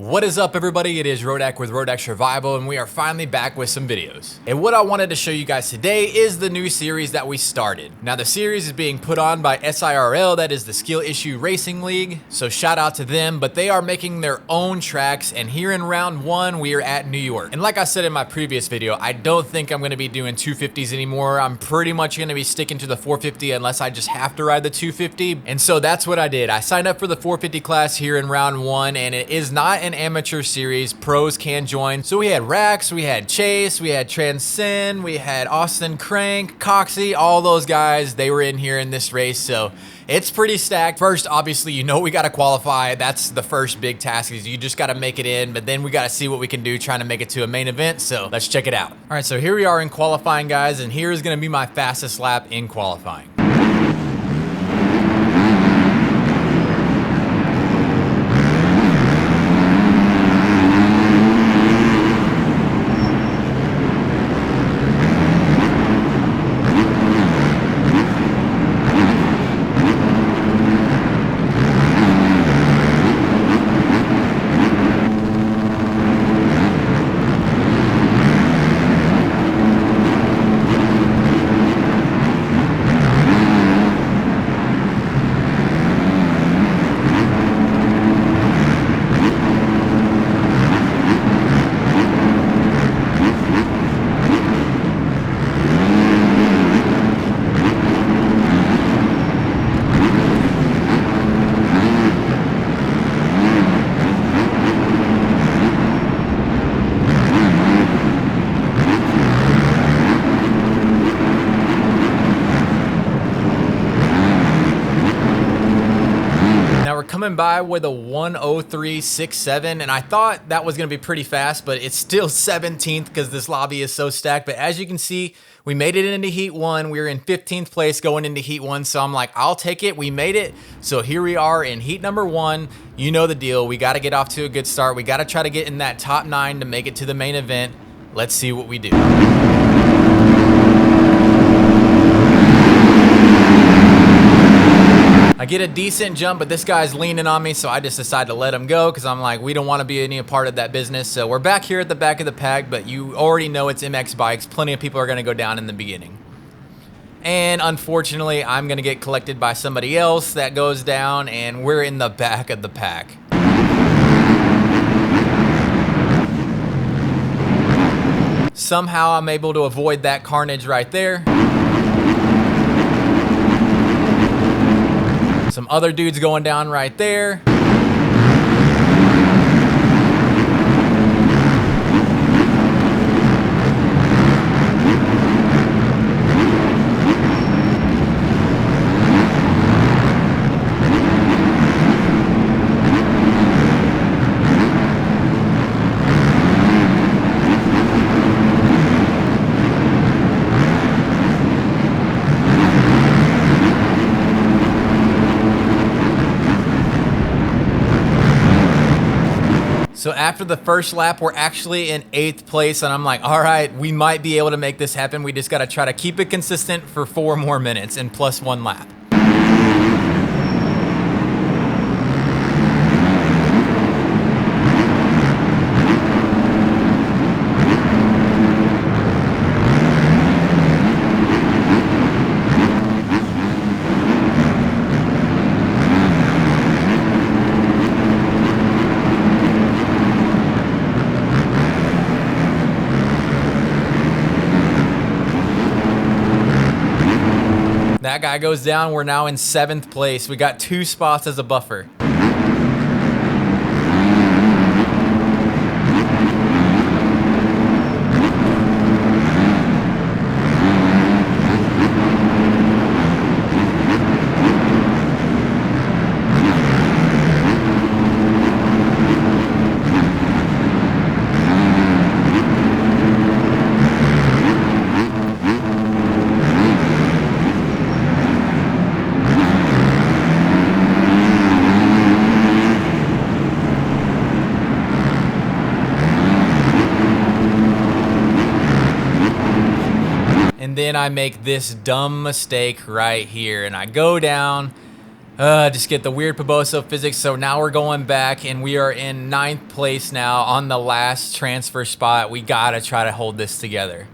What is up, everybody? It is Rodak with Rodak Survival, and we are finally back with some videos. And what I wanted to show you guys today is the new series that we started. Now, the series is being put on by SIRL, that is the Skill Issue Racing League, so shout out to them, but they are making their own tracks, and here in round one, we are at New York. And like I said in my previous video, I don't think I'm gonna be doing 250s anymore. I'm pretty much gonna be sticking to the 450 unless I just have to ride the 250, and so that's what I did. I signed up for the 450 class here in round one, and it is not an amateur series. Pros can join. So we had Rax, we had Chase, we had Transcend, we had Austin Crank, Coxie, all those guys, they were in here in this race, so it's pretty stacked. First, obviously, you know we gotta qualify. That's the first big task, is you just gotta make it in, but then we gotta see what we can do trying to make it to a main event, so let's check it out. All right, so here we are in qualifying, guys, and here is gonna be my fastest lap in qualifying. Coming by with a 1:03.67, and I thought that was going to be pretty fast, but it's still 17th because this lobby is so stacked. But as you can see, we made it into heat one. We were in 15th place going into heat one, so I'm like, I'll take it. We made it. So here we are in heat number one. You know the deal. We got to get off to a good start. We got to try to get in that top 9 to make it to the main event. Let's see what we do. I get a decent jump, but this guy's leaning on me, so I just decided to let him go because I'm like, we don't want to be any part of that business. So we're back here at the back of the pack, but you already know it's MX bikes. Plenty of people are going to go down in the beginning. And unfortunately, I'm going to get collected by somebody else that goes down, and we're in the back of the pack. Somehow I'm able to avoid that carnage right there. Some other dudes going down right there. So after the first lap, we're actually in 8th place, and I'm like, all right, we might be able to make this happen. We just got to try to keep it consistent for 4 more minutes and plus 1 lap. That guy goes down. We're now in 7th place. We got 2 spots as a buffer. And then I make this dumb mistake right here, and I go down, Just get the weird Poboso physics. So now we're going back and we are in 9th place now on the last transfer spot. We gotta try to hold this together.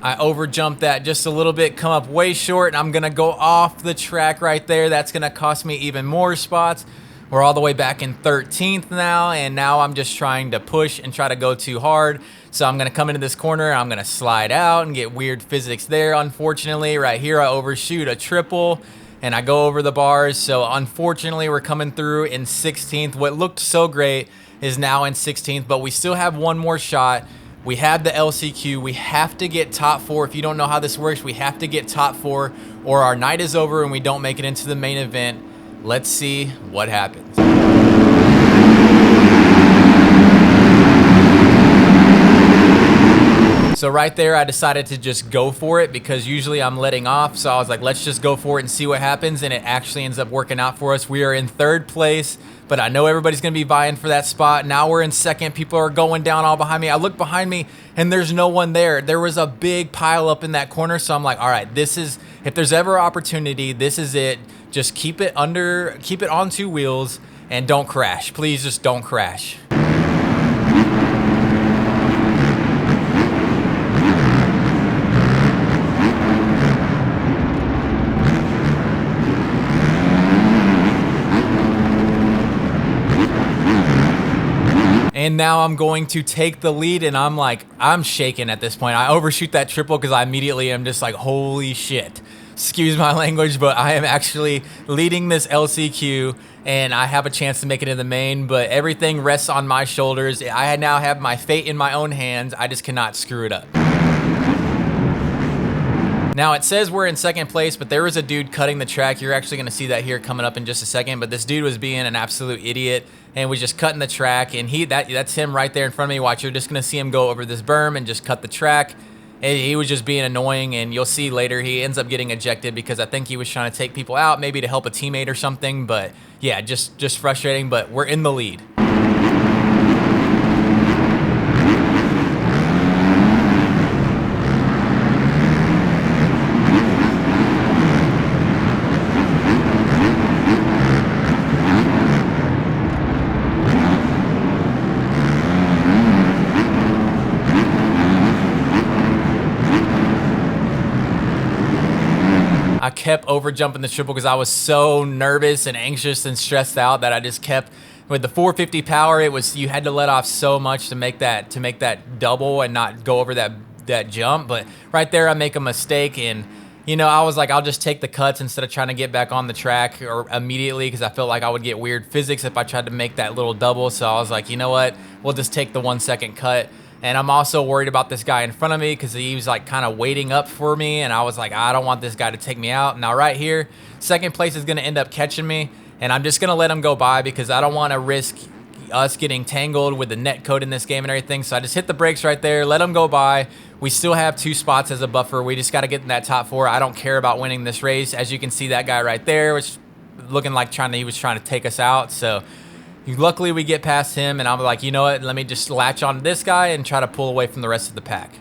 I overjumped that just a little bit, come up way short, and I'm gonna go off the track right there. That's gonna cost me even more spots. We're all the way back in 13th now, and now I'm just trying to push and try to go too hard. So I'm gonna come into this corner, I'm gonna slide out and get weird physics there. Unfortunately, right here I overshoot a triple and I go over the bars. So unfortunately, we're coming through in 16th. What looked so great is now in 16th, but we still have one more shot. We have the LCQ. We have to get top 4. If you don't know how this works, we have to get top 4 or our night is over and we don't make it into the main event. Let's see what happens. So right there, I decided to just go for it because usually I'm letting off. So I was like, let's just go for it and see what happens. And it actually ends up working out for us. We are in 3rd place, but I know everybody's going to be vying for that spot. Now we're in 2nd. People are going down all behind me. I look behind me and there's no one there. There was a big pile up in that corner. So I'm like, all right, this is, if there's ever opportunity, this is it. Just keep it on 2 wheels and don't crash. Please just don't crash. And now I'm going to take the lead, and I'm shaking at this point. I overshoot that triple because I immediately am just like, holy shit. Excuse my language, but I am actually leading this LCQ, and I have a chance to make it in the main, but everything rests on my shoulders. I now have my fate in my own hands. I just cannot screw it up. Now it says we're in 2nd place, but there was a dude cutting the track. You're actually gonna see that here coming up in just a second, but this dude was being an absolute idiot and was just cutting the track, and that's him right there in front of me. Watch, you're just gonna see him go over this berm and just cut the track. And he was just being annoying, and you'll see later he ends up getting ejected because I think he was trying to take people out, maybe to help a teammate or something, but yeah, just frustrating, but we're in the lead. I kept over jumping the triple because I was so nervous and anxious and stressed out that I just kept with the 450 power. It was, you had to let off so much to make that double and not go over that jump. But right there, I make a mistake, and you know, I was like, I'll just take the cuts instead of trying to get back on the track or immediately because I felt like I would get weird physics if I tried to make that little double. So I was like, you know what? We'll just take the 1 second cut. And I'm also worried about this guy in front of me because he was like kind of waiting up for me. And I was like, I don't want this guy to take me out. Now right here, 2nd place is going to end up catching me. And I'm just going to let him go by because I don't want to risk us getting tangled with the net code in this game and everything. So I just hit the brakes right there, let him go by. We still have 2 spots as a buffer. We just got to get in that top 4. I don't care about winning this race. As you can see, that guy right there was looking like he was trying to take us out. So luckily we get past him, and I'm like, you know what, let me just latch on to this guy and try to pull away from the rest of the pack.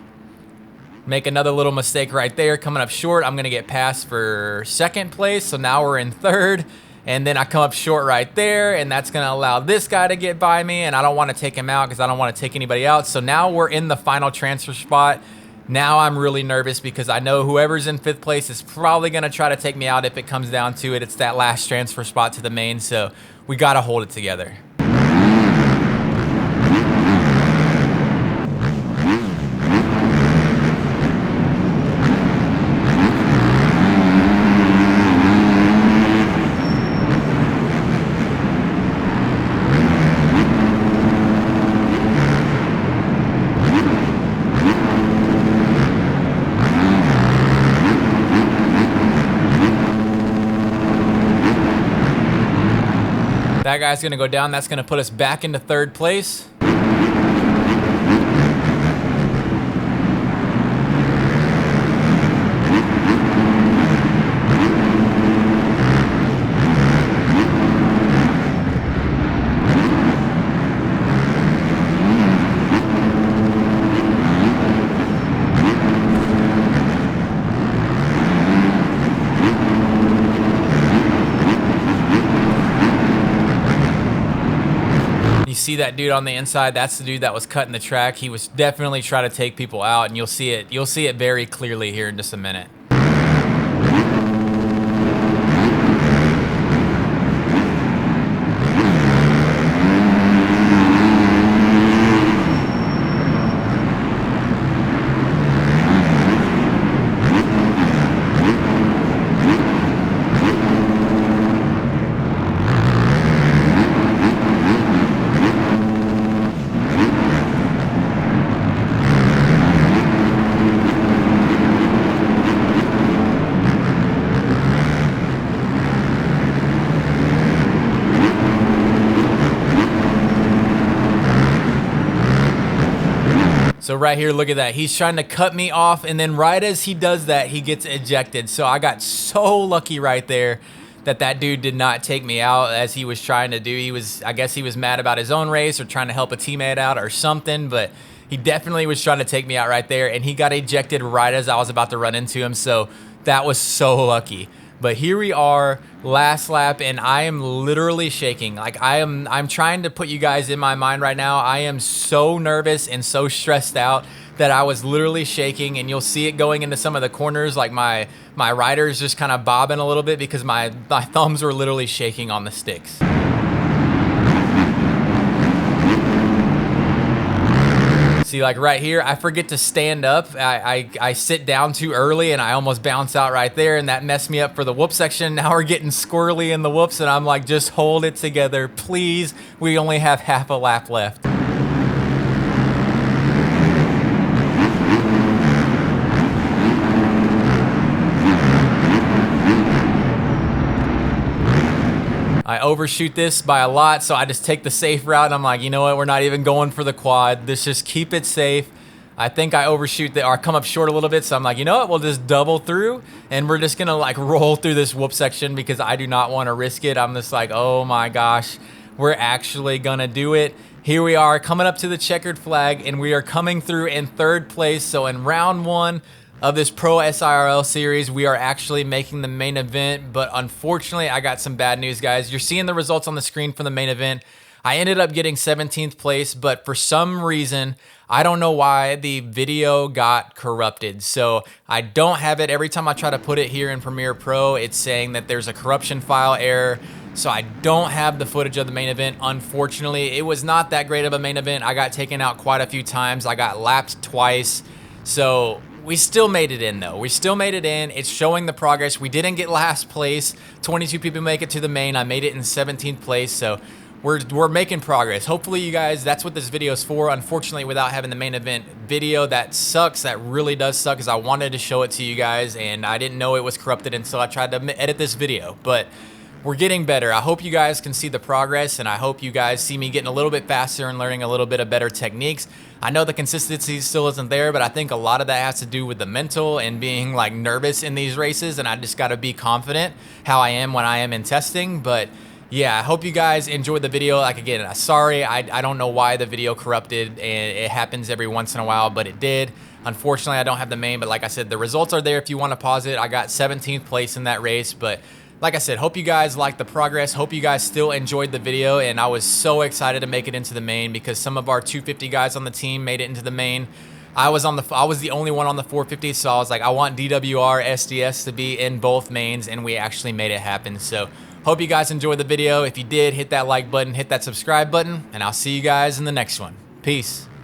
Make another little mistake right there, coming up short. I'm gonna get passed for 2nd place, so now we're in 3rd, and then I come up short right there, and that's gonna allow this guy to get by me, and I don't want to take him out because I don't want to take anybody out. So now we're in the final transfer spot. Now I'm really nervous because I know whoever's in 5th place is probably gonna try to take me out if it comes down to it. It's that last transfer spot to the main, so we gotta hold it together. That guy's gonna go down. That's gonna put us back into 3rd place. see that dude on the inside, that's the dude that was cutting the track. He was definitely trying to take people out, and you'll see it very clearly here in just a minute. So right here, look at that. He's trying to cut me off, and then right as he does that, he gets ejected. So I got so lucky right there that dude did not take me out as he was trying to do. I guess he was mad about his own race or trying to help a teammate out or something, but he definitely was trying to take me out right there, and he got ejected right as I was about to run into him. So that was so lucky. But here we are, last lap, and I am literally shaking. Like I'm trying to put you guys in my mind right now. I am so nervous and so stressed out that I was literally shaking, and you'll see it going into some of the corners. Like my rider is just kind of bobbing a little bit because my thumbs were literally shaking on the sticks. See, like right here, I forget to stand up. I sit down too early, and I almost bounce out right there, and that messed me up for the whoop section. Now we're getting squirrely in the whoops, and I'm like, just hold it together, please. We only have half a lap left. I overshoot this by a lot, so I just take the safe route, and I'm like, you know what, we're not even going for the quad. Let's just keep it safe. I think I overshoot or come up short a little bit, so I'm like, you know what, we'll just double through, and we're just gonna like roll through this whoop section because I do not want to risk it. I'm just like, oh my gosh, we're actually gonna do it. Here we are coming up to the checkered flag, and we are coming through in third place. So in round one of this Pro SIRL series, we are actually making the main event, but unfortunately I got some bad news, guys. You're seeing the results on the screen from the main event. I ended up getting 17th place, but for some reason, I don't know why, the video got corrupted. So I don't have it. Every time I try to put it here in Premiere Pro, it's saying that there's a corruption file error. So I don't have the footage of the main event. Unfortunately, it was not that great of a main event. I got taken out quite a few times. I got lapped twice. So we still made it in, though. We still made it in. It's showing the progress. We didn't get last place. 22 people make it to the main. I made it in 17th place. So we're making progress. Hopefully, you guys, that's what this video is for. Unfortunately, without having the main event video, that sucks. That really does suck, because I wanted to show it to you guys, and I didn't know it was corrupted until I tried to edit this video. But we're getting better. I hope you guys can see the progress, and I hope you guys see me getting a little bit faster and learning a little bit of better techniques. I know the consistency still isn't there, but I think a lot of that has to do with the mental and being like nervous in these races, and I just got to be confident how I am when I am in testing. But yeah, I hope you guys enjoyed the video. Like, again, sorry, I don't know why the video corrupted, and it happens every once in a while, but it did. Unfortunately, I don't have the main, but like I said, the results are there if you want to pause it. I got 17th place in that race, but like I said, hope you guys liked the progress. Hope you guys still enjoyed the video, and I was so excited to make it into the main because some of our 250 guys on the team made it into the main. I was the only one on the 450, so I was like, I want DWR, SDS to be in both mains, and we actually made it happen. So hope you guys enjoyed the video. If you did, hit that like button, hit that subscribe button, and I'll see you guys in the next one. Peace.